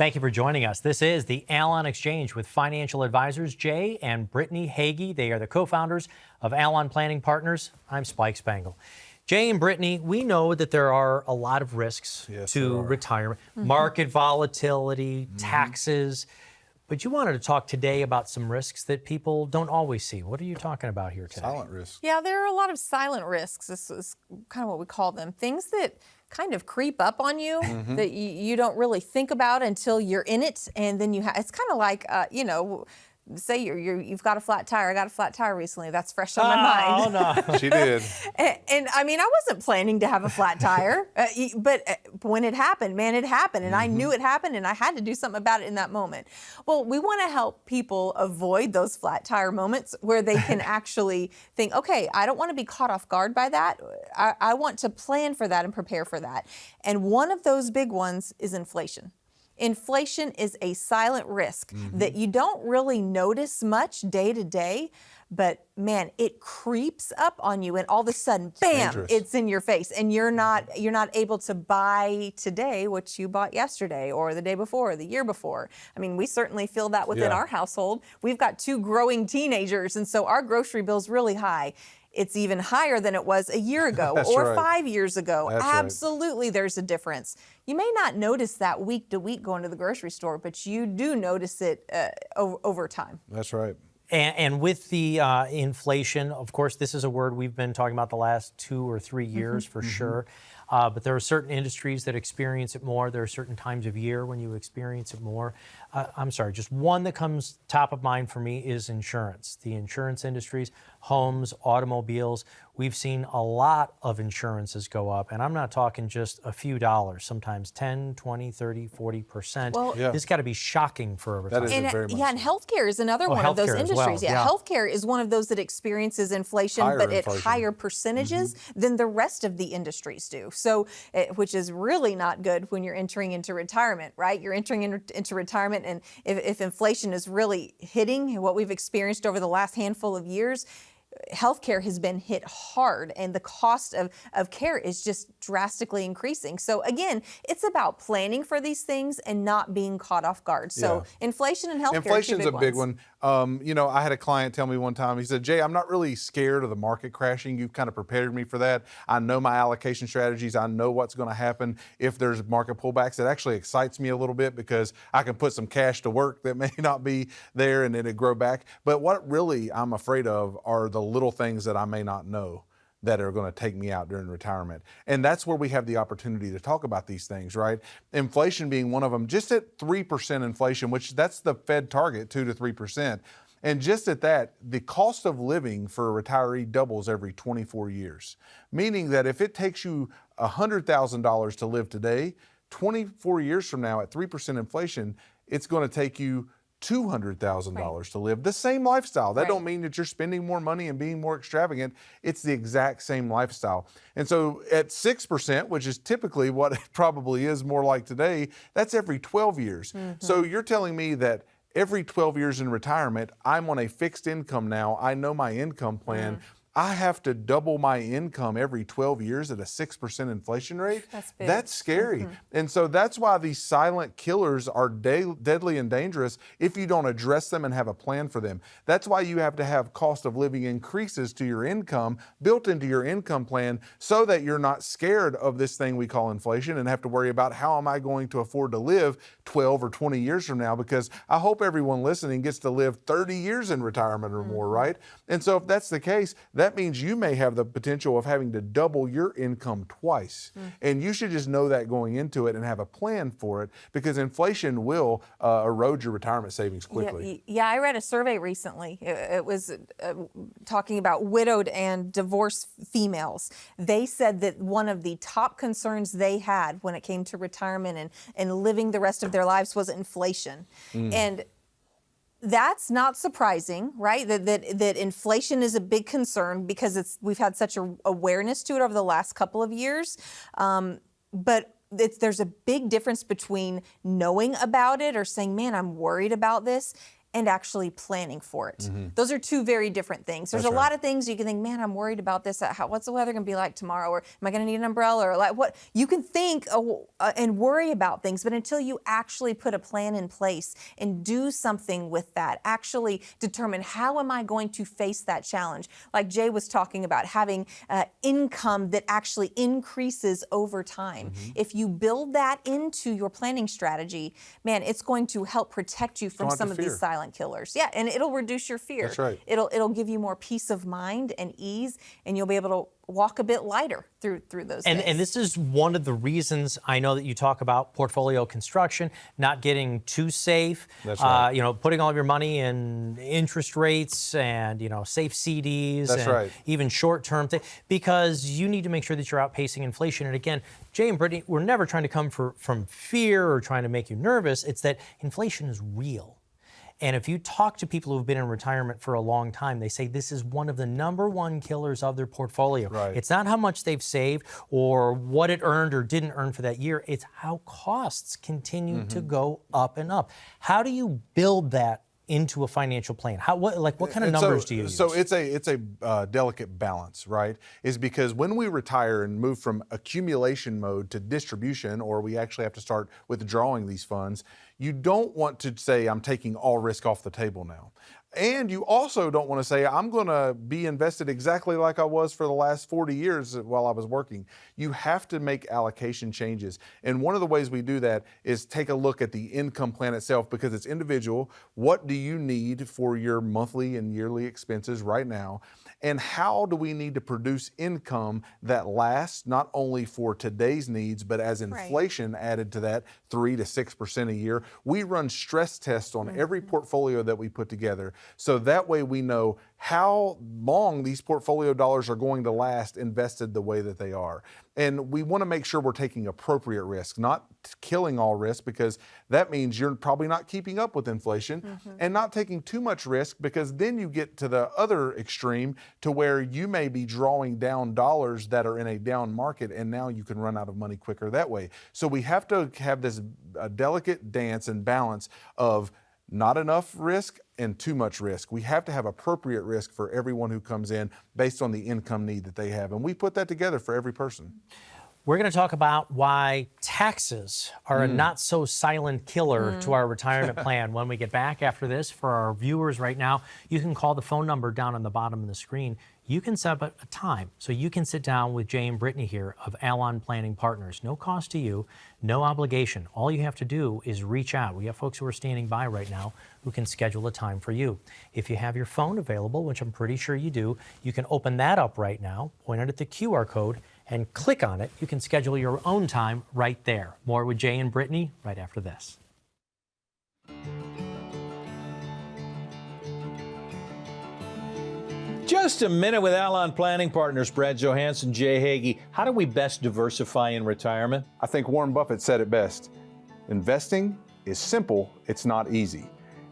Thank you for joining us. This is the Allon Exchange with financial advisors Jay and Brittany Hagy. They are the co-founders of Allon Planning Partners. I'm Spike Spangle. Jay and Brittany, we know that there are a lot of risks to retirement, market volatility, taxes, but you wanted to talk today about some risks that people don't always see. What are you talking about here today? Silent risks. Yeah, there are a lot of silent risks. This is kind of what we call them. Things that kind of creep up on you that you don't really think about until you're in it, and then it's kind of like, say you've got a flat tire. I got a flat tire recently. That's fresh on my mind. Oh, no. She did. And I mean, I wasn't planning to have a flat tire, but when it happened, man, it happened. And I knew it happened, and I had to do something about it in that moment. Well, we want to help people avoid those flat tire moments where they can actually think, okay, I don't want to be caught off guard by that. I want to plan for that and prepare for that. And one of those big ones is inflation. Inflation is a silent risk that you don't really notice much day to day, but man, it creeps up on you, and all of a sudden, bam, it's in your face, and you're not able to buy today what you bought yesterday or the day before or the year before. I mean, we certainly feel that within our household. We've got 2 growing teenagers, and so our grocery bill's really high. It's even higher than it was a year ago or 5 years ago. Absolutely, there's a difference. You may not notice that week to week going to the grocery store, but you do notice it over time. That's right. And with the inflation, of course, this is a word we've been talking about the last 2 or 3 years for sure. But there are certain industries that experience it more. There are certain times of year when you experience it more. I'm sorry, just one that comes top of mind for me is insurance. The insurance industries, homes, automobiles. We've seen a lot of insurances go up, and I'm not talking just a few dollars, sometimes 10, 20, 30, 40%. Well, It's got to be shocking for a retirement. And, very much and healthcare is another one of those industries. Healthcare is one of those that experiences inflation, but at higher percentages than the rest of the industries do. So, which is really not good when you're entering into retirement, right? You're entering into retirement, and if inflation is really hitting what we've experienced over the last handful of years, healthcare has been hit hard, and the cost of care is just drastically increasing. So again, it's about planning for these things and not being caught off guard. So inflation and healthcare. Inflation's a big one. I had a client tell me one time, he said, Jay, I'm not really scared of the market crashing. You've kind of prepared me for that. I know my allocation strategies. I know what's going to happen if there's market pullbacks. It actually excites me a little bit because I can put some cash to work that may not be there and then it grow back. But what really I'm afraid of are the little things that I may not know that are going to take me out during retirement. And that's where we have the opportunity to talk about these things, right? Inflation being one of them, just at 3% inflation, which that's the Fed target, 2 to 3%. And just at that, the cost of living for a retiree doubles every 24 years, meaning that if it takes you $100,000 to live today, 24 years from now at 3% inflation, it's going to take you $200,000 to live the same lifestyle. That don't mean that you're spending more money and being more extravagant. It's the exact same lifestyle. And so at 6%, which is typically what it probably is more like today, that's every 12 years. So you're telling me that every 12 years in retirement, I'm on a fixed income now. I know my income plan. I have to double my income every 12 years at a 6% inflation rate. That's big. That's scary. And so that's why these silent killers are deadly and dangerous if you don't address them and have a plan for them. That's why you have to have cost of living increases to your income built into your income plan so that you're not scared of this thing we call inflation and have to worry about how am I going to afford to live 12 or 20 years from now, because I hope everyone listening gets to live 30 years in retirement or more, right? And so if that's the case, that means you may have the potential of having to double your income twice. And you should just know that going into it and have a plan for it, because inflation will erode your retirement savings quickly. Yeah, I read a survey recently. It was talking about widowed and divorced females. They said that one of the top concerns they had when it came to retirement and living the rest of their lives was inflation. And that's not surprising, right? That inflation is a big concern because we've had such a awareness to it over the last couple of years. But there's a big difference between knowing about it or saying, man, I'm worried about this, and actually planning for it. Those are two very different things. There's That's a right. lot of things you can think, man, I'm worried about this. What's the weather going to be like tomorrow? Or am I going to need an umbrella? Or like what? You can think and worry about things, but until you actually put a plan in place and do something with that, actually determine how am I going to face that challenge? Like Jay was talking about, having income that actually increases over time. If you build that into your planning strategy, man, it's going to help protect you from Don't have some to of fear. these silent killers. Yeah, and it'll reduce your fear. That's right. It'll give you more peace of mind and ease, and you'll be able to walk a bit lighter through those days. And this is one of the reasons I know that you talk about portfolio construction, not getting too safe. That's right. You know, putting all of your money in interest rates and, you know, safe CDs. That's and right. even short-term things, because you need to make sure that you're outpacing inflation. And again, Jay and Brittany, we're never trying to come from fear or trying to make you nervous. It's that inflation is real. And if you talk to people who've been in retirement for a long time, they say this is one of the #1 killers of their portfolio. Right. It's not how much they've saved or what it earned or didn't earn for that year. It's how costs continue to go up and up. How do you build that into a financial plan? What kind of And numbers do you use? So it's a delicate balance, right? Is because when we retire and move from accumulation mode to distribution, or we actually have to start withdrawing these funds, you don't want to say, I'm taking all risk off the table now. And you also don't want to say, I'm going to be invested exactly like I was for the last 40 years while I was working. You have to make allocation changes. And one of the ways we do that is take a look at the income plan itself, because it's individual. What do you need for your monthly and yearly expenses right now? And how do we need to produce income that lasts not only for today's needs, but as inflation added to that 3 to 6% a year? We run stress tests on every portfolio that we put together. So that way we know how long these portfolio dollars are going to last invested the way that they are. And we want to make sure we're taking appropriate risk, not killing all risk, because that means you're probably not keeping up with inflation, and not taking too much risk, because then you get to the other extreme to where you may be drawing down dollars that are in a down market, and now you can run out of money quicker that way. So we have to have this delicate dance and balance of not enough risk and too much risk. We have to have appropriate risk for everyone who comes in based on the income need that they have. And we put that together for every person. We're going to talk about why taxes are a not so silent killer to our retirement plan when we get back after this. For our viewers right now, you can call the phone number down on the bottom of the screen. You can set up a time so you can sit down with Jay and Brittany here of Allon Planning Partners. No cost to you, no obligation. All you have to do is reach out. We have folks who are standing by right now who can schedule a time for you. If you have your phone available, which I'm pretty sure you do, you can open that up right now, point it at the QR code, and click on it. You can schedule your own time right there. More with Jay and Brittany right after this. Just a minute with Allon Planning Partners, Brad Johansson, Jay Hagy. How do we best diversify in retirement? I think Warren Buffett said it best. Investing is simple, it's not easy.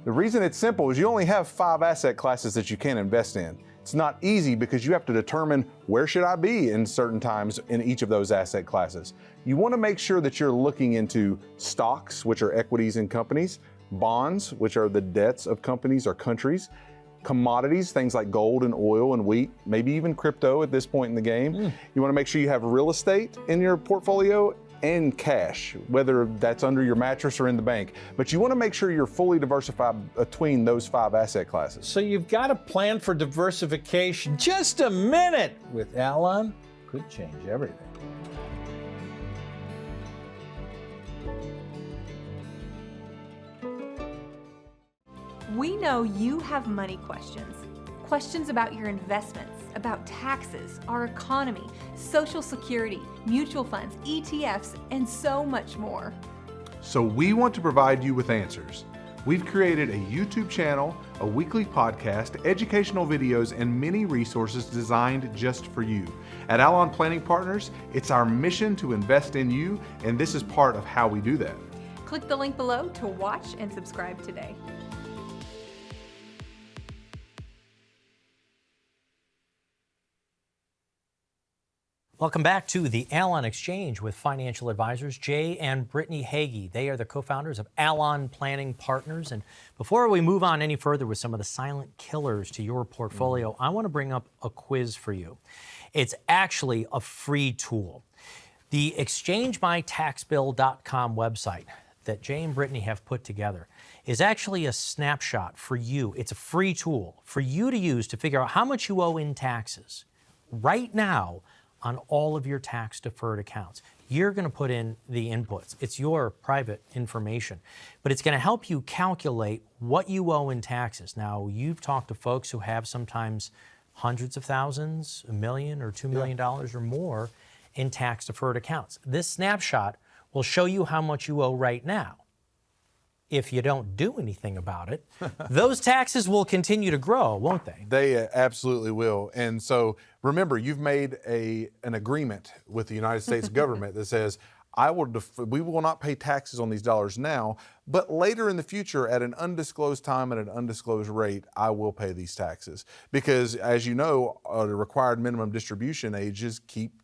The reason it's simple is you only have 5 asset classes that you can invest in. It's not easy because you have to determine where should I be in certain times in each of those asset classes. You want to make sure that you're looking into stocks, which are equities in companies, bonds, which are the debts of companies or countries, commodities, things like gold and oil and wheat, maybe even crypto at this point in the game. You want to make sure you have real estate in your portfolio and cash, whether that's under your mattress or in the bank. But you want to make sure you're fully diversified between those 5 asset classes. So you've got a plan for diversification. Just a minute with Allon could change everything. We know you have money questions. Questions about your investments, about taxes, our economy, Social Security, mutual funds, ETFs, and so much more. So we want to provide you with answers. We've created a YouTube channel, a weekly podcast, educational videos, and many resources designed just for you. At Allon Planning Partners, it's our mission to invest in you, and this is part of how we do that. Click the link below to watch and subscribe today. Welcome back to the Allon Exchange with financial advisors Jay and Brittany Hagy. They are the co-founders of Allon Planning Partners. And before we move on any further with some of the silent killers to your portfolio, I want to bring up a quiz for you. It's actually a free tool. The exchangemytaxbill.com website that Jay and Brittany have put together is actually a snapshot for you. It's a free tool for you to use to figure out how much you owe in taxes right now on all of your tax-deferred accounts. You're going to put in the inputs. It's your private information, but it's going to help you calculate what you owe in taxes. Now, you've talked to folks who have sometimes hundreds of thousands, $1 million or $2 million or more in tax-deferred accounts. This snapshot will show you how much you owe right now. If you don't do anything about it, those taxes will continue to grow, won't they? They absolutely will. And so remember, you've made an agreement with the United States government that says, we will not pay taxes on these dollars now, but later in the future, at an undisclosed time and an undisclosed rate, I will pay these taxes. Because as you know, the required minimum distribution ages keep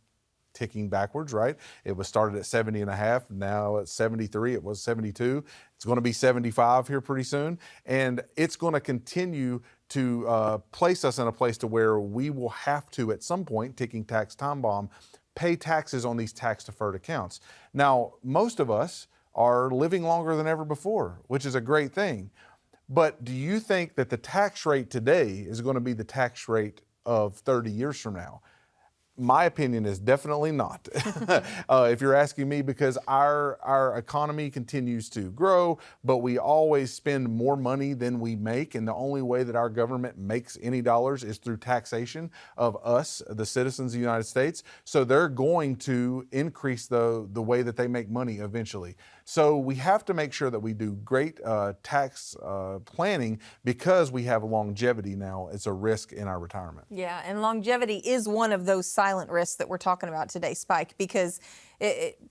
ticking backwards, right? It was started at 70 and a half, now it's 73, it was 72. It's going to be 75 here pretty soon. And it's going to continue to place us in a place to where we will have to, at some point, ticking tax time bomb, pay taxes on these tax deferred accounts. Now, most of us are living longer than ever before, which is a great thing. But do you think that the tax rate today is going to be the tax rate of 30 years from now? My opinion is definitely not. If you're asking me, because our economy continues to grow, but we always spend more money than we make, and the only way that our government makes any dollars is through taxation of us, the citizens of the United States. So they're going to increase the way that they make money eventually. So we have to make sure that we do great tax planning, because we have longevity now. It's a risk in our retirement. Yeah, and longevity is one of those silent risks that we're talking about today, Spike, because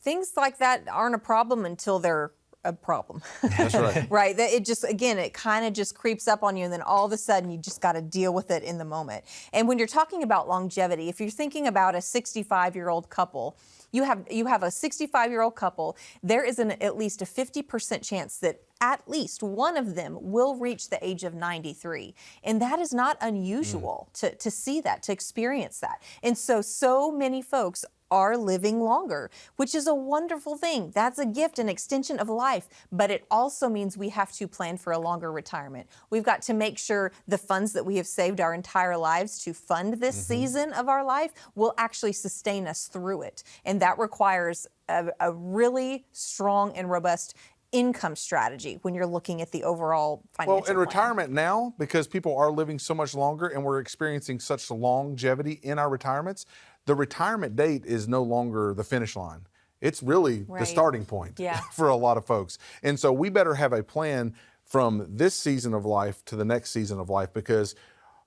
things like that aren't a problem until they're a problem. That's right. Right? It kind of just creeps up on you, and then all of a sudden you just got to deal with it in the moment. And when you're talking about longevity, if you're thinking about a 65-year-old couple, you have a 65-year-old couple, there is at least a 50% chance that at least one of them will reach the age of 93. And that is not unusual to see that, to experience that. And so many folks are living longer, which is a wonderful thing. That's a gift, an extension of life, but it also means we have to plan for a longer retirement. We've got to make sure the funds that we have saved our entire lives to fund this season of our life will actually sustain us through it. And that requires a really strong and robust income strategy when you're looking at the overall financial Well, in retirement now, because people are living so much longer and we're experiencing such longevity in our retirements, the retirement date is no longer the finish line. It's really the starting point for a lot of folks. And so we better have a plan from this season of life to the next season of life, because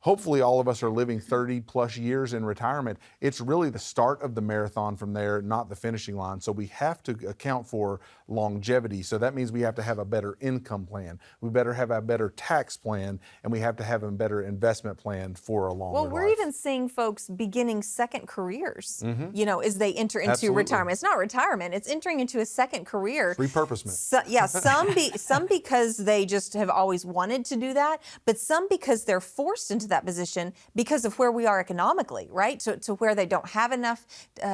hopefully all of us are living 30 plus years in retirement. It's really the start of the marathon from there, not the finishing line. So we have to account for longevity. So that means we have to have a better income plan. We better have a better tax plan, and we have to have a better investment plan for a longer life. Well, we're even seeing folks beginning second careers, as they enter into retirement. It's not retirement, it's entering into a second career. Repurposement. Some because they just have always wanted to do that, but some because they're forced into that position because of where we are economically, right? To where they don't have enough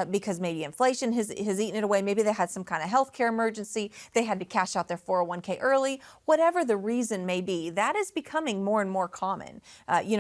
because maybe inflation has eaten it away. Maybe they had some kind of healthcare emergency. They had to cash out their 401k early. Whatever the reason may be, that is becoming more and more common.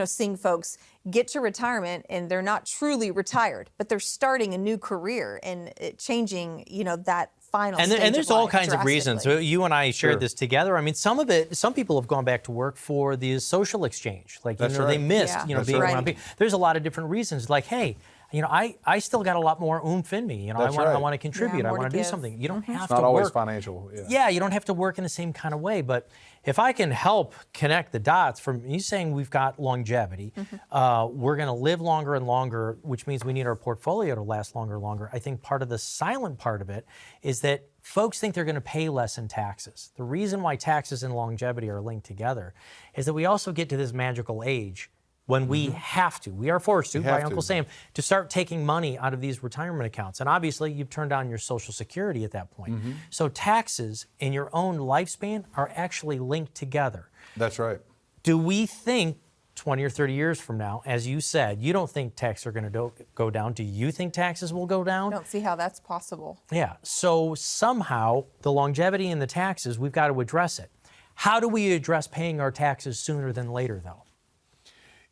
Seeing folks get to retirement and they're not truly retired, but they're starting a new career and changing, that final and there's all kinds of reasons. So you and I shared this together. I mean, some people have gone back to work for the social exchange. Like, they missed, being around people. There's a lot of different reasons. Like, hey, I still got a lot more oomph in me. I want to contribute. I want to do something. You don't have to work. It's not always financial. Yeah, you don't have to work in the same kind of way. But if I can help connect the dots from you saying we've got longevity, we're going to live longer and longer, which means we need our portfolio to last longer and longer. I think part of the silent part of it is that folks think they're going to pay less in taxes. The reason why taxes and longevity are linked together is that we also get to this magical age when we have to, we are forced to, by have Uncle to. Sam, to start taking money out of these retirement accounts. And obviously, you've turned down your Social Security at that point. So taxes and your own lifespan are actually linked together. That's right. Do we think 20 or 30 years from now, as you said, you don't think taxes are going to go down? Do you think taxes will go down? I don't see how that's possible. Yeah. So somehow, the longevity in the taxes, we've got to address it. How do we address paying our taxes sooner than later, though?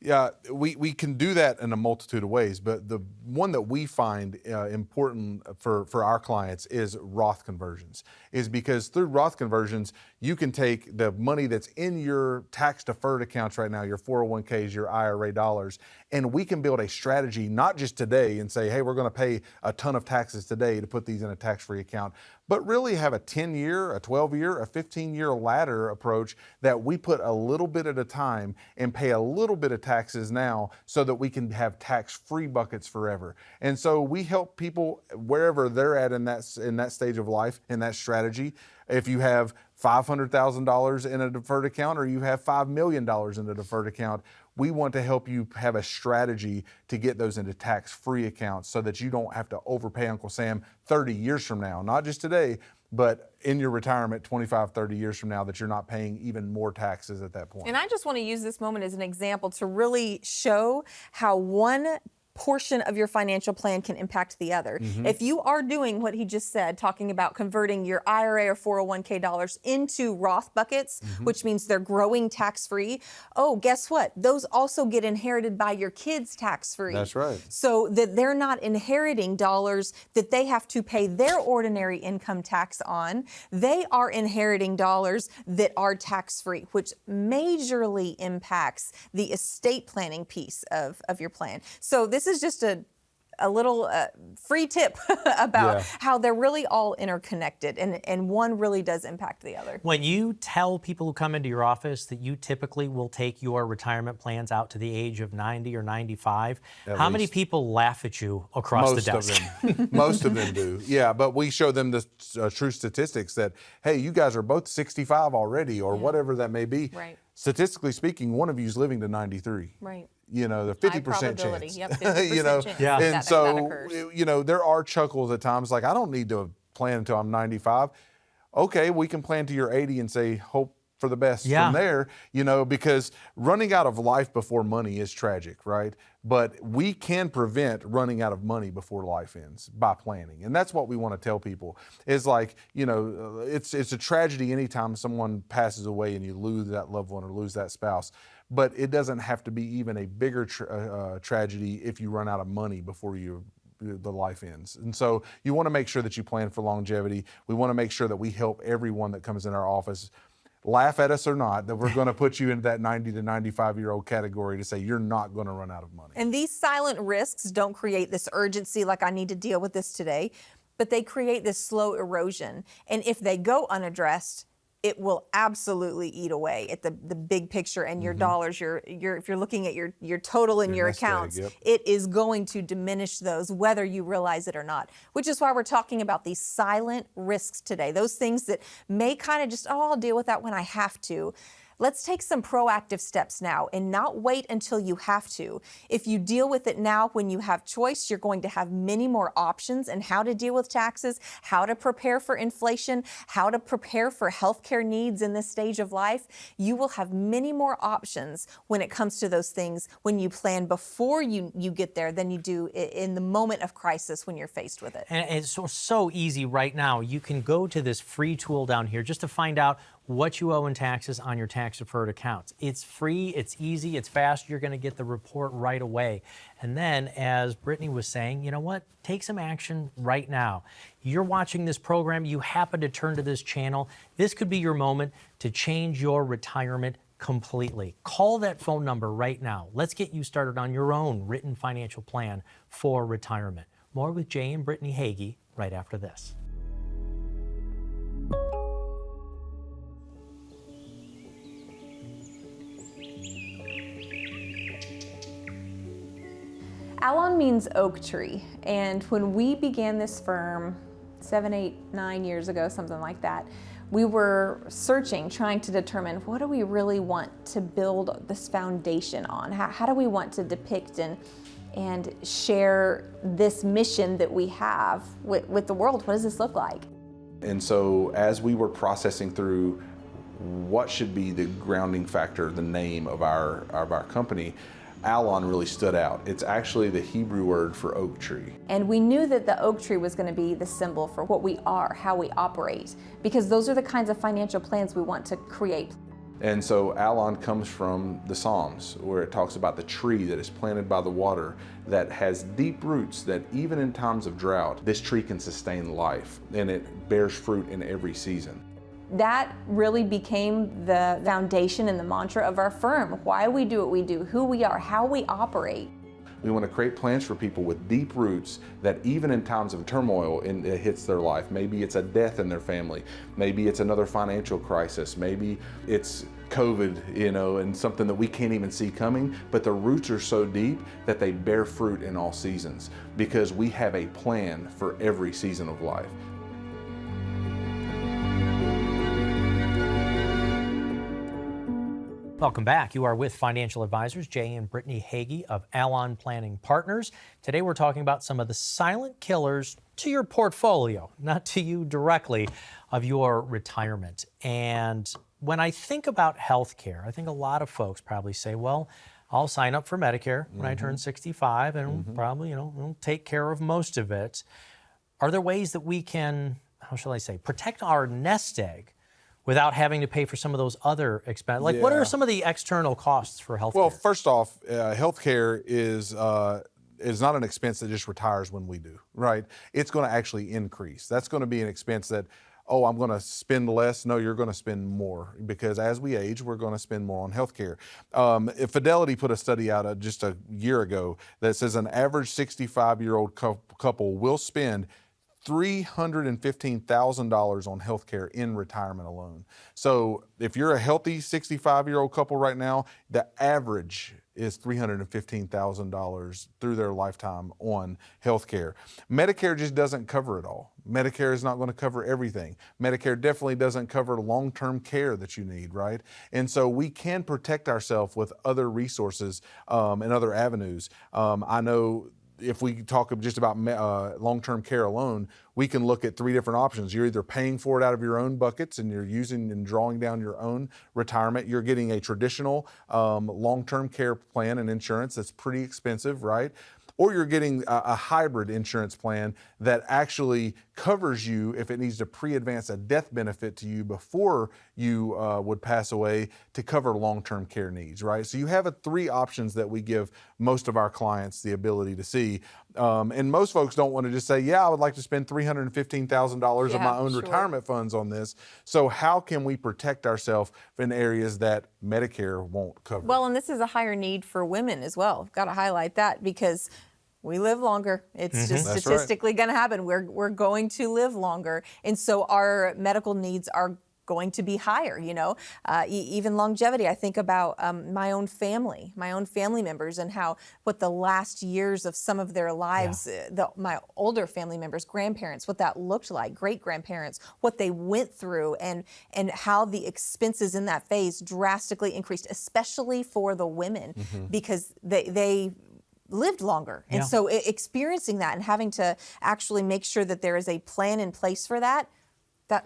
Yeah, we can do that in a multitude of ways, but the one that we find important for our clients is Roth conversions, is because through Roth conversions, you can take the money that's in your tax deferred accounts right now, your 401ks, your IRA dollars, and we can build a strategy, not just today and say, hey, we're going to pay a ton of taxes today to put these in a tax-free account, but really have a 10-year, a 12-year, a 15-year ladder approach that we put a little bit at a time and pay a little bit of taxes now so that we can have tax-free buckets forever. And so we help people wherever they're at in that stage of life, in that strategy. If you have $500,000 in a deferred account or you have $5 million in a deferred account, we want to help you have a strategy to get those into tax-free accounts so that you don't have to overpay Uncle Sam 30 years from now, not just today, but in your retirement 25, 30 years from now, that you're not paying even more taxes at that point. And I just want to use this moment as an example to really show how one portion of your financial plan can impact the other. If you are doing what he just said, talking about converting your IRA or 401k dollars into Roth buckets, which means they're growing tax-free, oh, guess what? Those also get inherited by your kids tax-free. That's right. So that they're not inheriting dollars that they have to pay their ordinary income tax on. They are inheriting dollars that are tax-free, which majorly impacts the estate planning piece of your plan. So this is just a little free tip about how they're really all interconnected, and one really does impact the other. When you tell people who come into your office that you typically will take your retirement plans out to the age of 90 or 95, how many people laugh at you across the desk? Most of them do. Yeah, but we show them the true statistics that, hey, you guys are both 65 already, or whatever that may be. Right. Statistically speaking, one of you is living to 93. Right. You know, the 50% probability. chance. Yep, 50% you know, chance Yeah. and that so, occurs. you know, there are chuckles at times like, I don't need to plan until I'm 95. Okay, we can plan to your 80 and say, hope for the best from there, you know, because running out of life before money is tragic, right? But we can prevent running out of money before life ends by planning. And that's what we want to tell people is like, you know, it's a tragedy anytime someone passes away and you lose that loved one or lose that spouse. But it doesn't have to be even a bigger tragedy if you run out of money before the life ends. And so you want to make sure that you plan for longevity. We want to make sure that we help everyone that comes in our office, laugh at us or not, that we're going to put you into that 90 to 95-year-old category to say you're not going to run out of money. And these silent risks don't create this urgency like I need to deal with this today, but they create this slow erosion. And if they go unaddressed, it will absolutely eat away at the big picture and your dollars. If you're looking at your total in your nest egg, accounts, yep. it is going to diminish those whether you realize it or not. Which is why we're talking about these silent risks today. Those things that may kind of just, I'll deal with that when I have to. Let's take some proactive steps now and not wait until you have to. If you deal with it now when you have choice, you're going to have many more options in how to deal with taxes, how to prepare for inflation, how to prepare for healthcare needs in this stage of life. You will have many more options when it comes to those things when you plan before you get there than you do in the moment of crisis when you're faced with it. And it's so easy right now. You can go to this free tool down here just to find out what you owe in taxes on your tax deferred accounts. It's free, it's easy, it's fast. You're going to get the report right away. And then, as Brittany was saying, you know what? Take some action right now. You're watching this program, you happen to turn to this channel. This could be your moment to change your retirement completely. Call that phone number right now. Let's get you started on your own written financial plan for retirement. More with Jay and Brittany Hagy right after this. Allon means oak tree, and when we began this firm 7, 8, 9 years ago, something like that, we were searching, trying to determine what do we really want to build this foundation on? How do we want to depict and share this mission that we have with the world? What does this look like? And so as we were processing through what should be the grounding factor, the name of our company, Allon really stood out. It's actually the Hebrew word for oak tree. And we knew that the oak tree was going to be the symbol for what we are, how we operate, because those are the kinds of financial plans we want to create. And so Allon comes from the Psalms, where it talks about the tree that is planted by the water, that has deep roots, that even in times of drought, this tree can sustain life, and it bears fruit in every season. That really became the foundation and the mantra of our firm. Why we do what we do, who we are, how we operate. We want to create plans for people with deep roots that even in times of turmoil it hits their life. Maybe it's a death in their family. Maybe it's another financial crisis. Maybe it's COVID, and something that we can't even see coming. But the roots are so deep that they bear fruit in all seasons because we have a plan for every season of life. Welcome back. You are with financial advisors Jay and Brittany Hagy of Allon Planning Partners. Today we're talking about some of the silent killers to your portfolio, not to you directly, of your retirement. And when I think about healthcare, I think a lot of folks probably say, well, I'll sign up for Medicare when I turn 65 and probably, we'll take care of most of it. Are there ways that we can, how shall I say, protect our nest egg without having to pay for some of those other expenses? Like, what are some of the external costs for healthcare? Well, first off, healthcare is not an expense that just retires when we do, right? It's going to actually increase. That's going to be an expense that, I'm going to spend less. No, you're going to spend more because as we age, we're going to spend more on healthcare. Fidelity put a study out just a year ago that says an average 65-year-old couple will spend $315,000 on healthcare in retirement alone. So if you're a healthy 65-year-old couple right now, the average is $315,000 through their lifetime on healthcare. Medicare just doesn't cover it all. Medicare is not going to cover everything. Medicare definitely doesn't cover long-term care that you need, right? And so we can protect ourselves with other resources and other avenues. I know if we talk just about long-term care alone, we can look at three different options. You're either paying for it out of your own buckets and you're using and drawing down your own retirement. You're getting a traditional long-term care plan and insurance that's pretty expensive, right? Or you're getting a hybrid insurance plan that actually covers you if it needs to pre-advance a death benefit to you before you would pass away to cover long-term care needs, right? So you have three options that we give most of our clients the ability to see. And most folks don't want to just say, I would like to spend $315,000 of my own retirement funds on this. So how can we protect ourselves in areas that Medicare won't cover? Well, and this is a higher need for women as well. Got to highlight that because we live longer. It's just That's statistically going to happen. We're going to live longer. And so our medical needs are going to be higher, even longevity. I think about my own family members and what the last years of some of their lives, my older family members, grandparents, what that looked like, great-grandparents, what they went through and how the expenses in that phase drastically increased, especially for the women because they lived longer. And so experiencing that and having to actually make sure that there is a plan in place for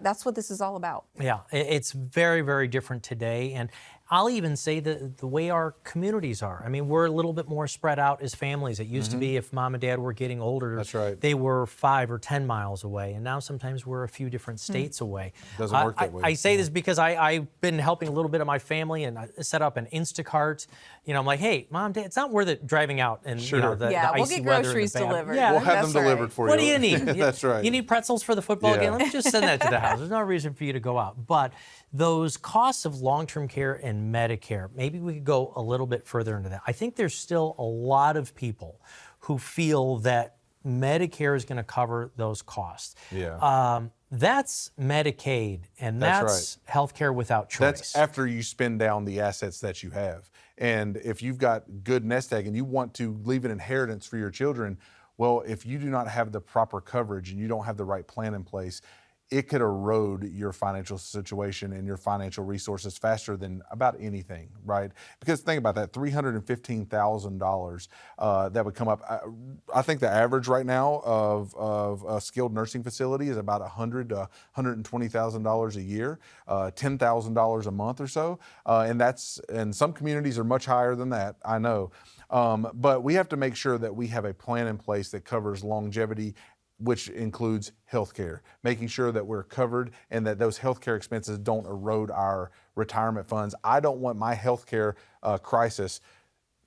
that's what this is all about. Yeah, it's very, very different today. And I'll even say the way our communities are. I mean, we're a little bit more spread out as families. It used to be if mom and dad were getting older, That's right. they were 5 or 10 miles away. And now sometimes we're a few different states away. Doesn't work that way. I say this because I've been helping a little bit of my family and I set up an Instacart. I'm like, hey, mom, dad, it's not worth it driving out and the we'll icy get weather groceries and the bad. delivered. Yeah, We'll have That's them delivered for you. what do you need? That's right. You need pretzels for the football Yeah. game? Let me just send that to the house. There's no reason for you to go out. But those costs of long-term care and Medicare, maybe we could go a little bit further into that. I think there's still a lot of people who feel that Medicare is going to cover those costs. Yeah. That's Medicaid, and That's that's healthcare without choice. That's after you spend down the assets that you have. And if you've got good nest egg and you want to leave an inheritance for your children, well, if you do not have the proper coverage and you don't have the right plan in place, it could erode your financial situation and your financial resources faster than about anything, right? Because think about that, $315,000 that would come up. I think the average right now of a skilled nursing facility is about $100,000 to $120,000 a year, $10,000 a month or so, and some communities are much higher than that, I know. But we have to make sure that we have a plan in place that covers longevity, which includes healthcare, making sure that we're covered and that those healthcare expenses don't erode our retirement funds. I don't want my healthcare crisis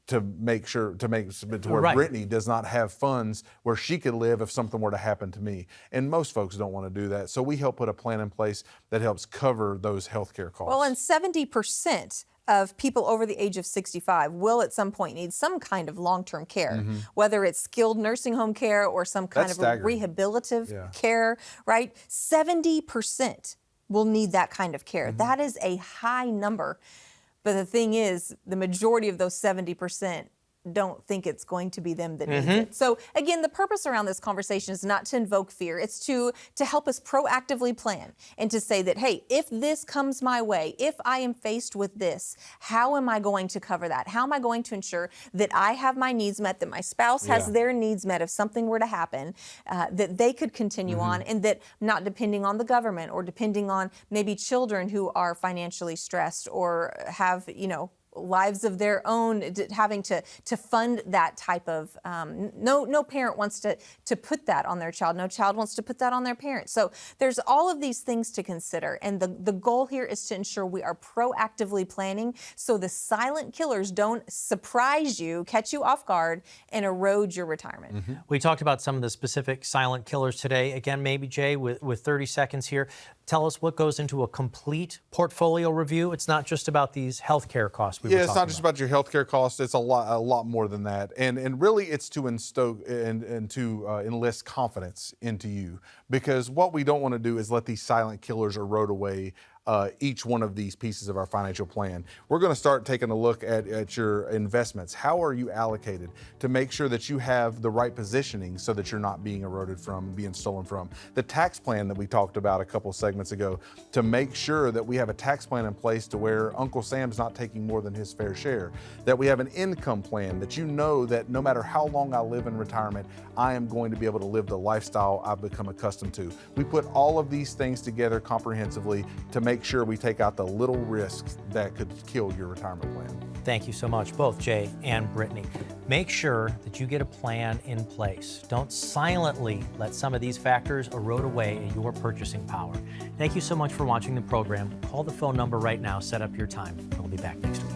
to where Right. Brittany does not have funds where she could live if something were to happen to me. And most folks don't want to do that. So we help put a plan in place that helps cover those healthcare costs. Well, and 70% of people over the age of 65 will at some point need some kind of long-term care, whether it's skilled nursing home care or some kind That's of staggering. rehabilitative care, right? 70% will need that kind of care. That is a high number. But the thing is, the majority of those 70% don't think it's going to be them that needs it. So again, the purpose around this conversation is not to invoke fear. It's to help us proactively plan and to say that, hey, if this comes my way, if I am faced with this, how am I going to cover that? How am I going to ensure that I have my needs met, that my spouse has their needs met if something were to happen, that they could continue on, and that not depending on the government or depending on maybe children who are financially stressed or have, lives of their own, having to fund that type of, no parent wants to put that on their child. No child wants to put that on their parent. So there's all of these things to consider. And the goal here is to ensure we are proactively planning so the silent killers don't surprise you, catch you off guard, and erode your retirement. We talked about some of the specific silent killers today. Again, maybe Jay, with 30 seconds here, tell us what goes into a complete portfolio review. It's not just about these healthcare costs. It's not just about your healthcare costs. It's a lot more than that. And really, it's to instoke and to enlist confidence into you, because what we don't want to do is let these silent killers erode away each one of these pieces of our financial plan. We're going to start taking a look at your investments. How are you allocated to make sure that you have the right positioning so that you're not being eroded from, being stolen from? The tax plan that we talked about a couple segments ago, to make sure that we have a tax plan in place to where Uncle Sam's not taking more than his fair share, that we have an income plan that you know that no matter how long I live in retirement, I am going to be able to live the lifestyle I've become accustomed to. We put all of these things together comprehensively to make sure we take out the little risks that could kill your retirement plan. Thank you so much, both Jay and Brittany. Make sure that you get a plan in place. Don't silently let some of these factors erode away your purchasing power. Thank you so much for watching the program. Call the phone number right now, set up your time. We'll be back next week.